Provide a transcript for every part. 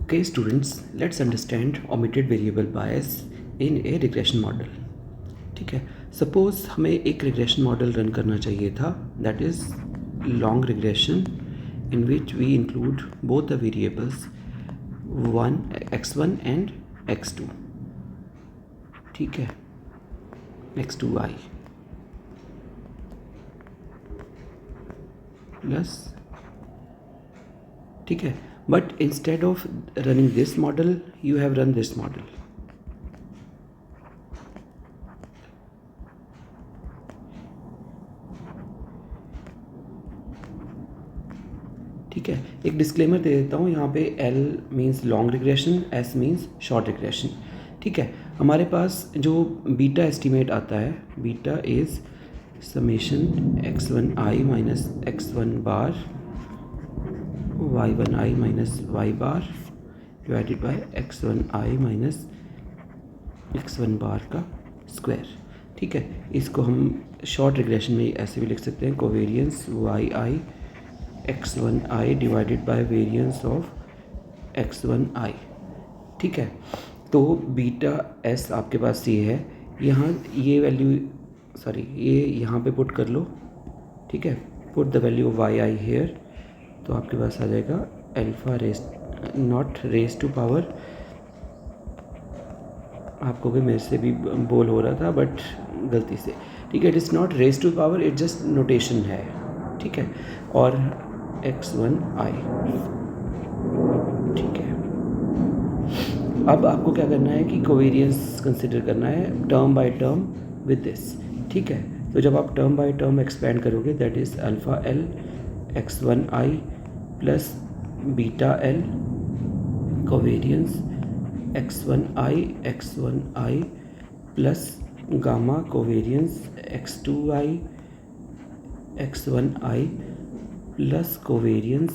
Okay students, let's understand omitted variable bias in a regression model. ठीक है, suppose हमें एक रिग्रेशन मॉडल रन करना चाहिए था, that is long regression in which we include both the variables x1 and x2. ठीक है, x2i plus, ठीक है, but instead of running this model you have run this model. ठीक है, एक डिस्क्लेमर दे देता हूँ यहाँ पे, L means long regression, S means short regression. ठीक है, हमारे पास जो बीटा एस्टिमेट आता है, beta is summation x1i minus x1 bar y1i minus y bar divided by x1i minus x1 बार का स्क्वायर. ठीक है, इसको हम शॉर्ट रिग्रेशन में ऐसे भी लिख सकते हैं, covariance yi x1i divided by variance of x1i. ठीक है, तो बीटा s आपके पास ये है, यहाँ ये वैल्यू ये यहाँ पे पुट कर लो. ठीक है, put the value of yi here, तो आपके पास आ जाएगा alpha not raise to power. आपको भी मेरे से भी बोल हो रहा था बट गलती से. ठीक है, it is not raise to power, it just notation है. ठीक है, और x1i. ठीक है, अब आपको क्या करना है कि कोवेरियंस कंसिडर करना है term by term with this. ठीक है, तो जब आप टर्म बाय टर्म एक्सपेंड करोगे, that is alpha L x1i plus beta L covariance x1i plus gamma covariance x2i x1i plus covariance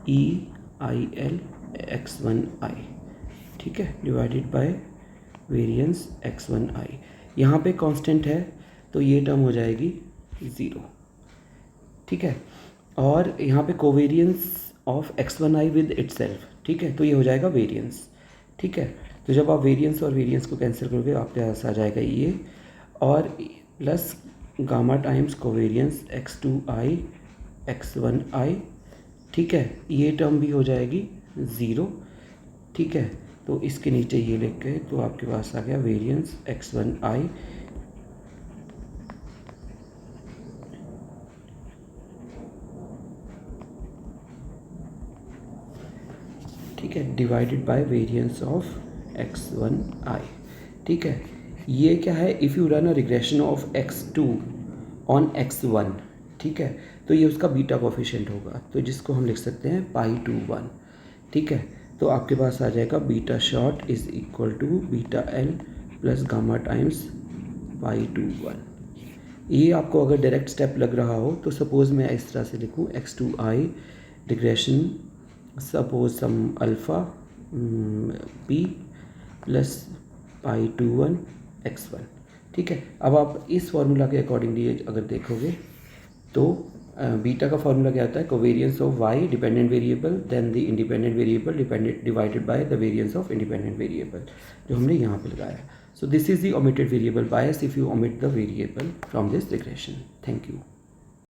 EIL x1i. ठीक है, डिवाइडेड बाय वेरियंस x1i. यहाँ पे कांस्टेंट है तो ये टर्म हो जाएगी 0. ठीक है, और यहाँ पे covariance of x1i with itself. ठीक है, तो ये हो जाएगा वेरियंस. ठीक है, तो जब आप वेरियंस और वेरियंस को कैंसिल करोगे आपके पास आ जाएगा ये, और plus gamma times covariance x2i x1i. ठीक है, ये टर्म भी हो जाएगी 0. ठीक है, तो इसके नीचे ये लिख के तो आपके पास आ गया वेरियंस x1i ठीक है divided by variance of x1i. ठीक है, ये क्या है, if you run a regression of x2 on x1. ठीक है, तो ये उसका बीटा कोफिशिएंट होगा, तो जिसको हम लिख सकते हैं π/1. ठीक है, तो आपके पास आ जाएगा beta short is equal to beta L plus gamma times π/1. ये आपको अगर डायरेक्ट स्टेप लग रहा हो तो सपोज़ मैं इस तरह से लिखूँ x2i regression suppose sum alpha p plus π/1 x1. ठीक है, अब आप इस फार्मूला के अकॉर्डिंगली अगर देखोगे तो बीटा का फार्मूला क्या आता है, covariance of y dependent variable then the independent variable divided by the variance of independent variable, जो हमने यहाँ पे लगाया. So this is the omitted variable bias if you omit the variable from this regression. Thank you.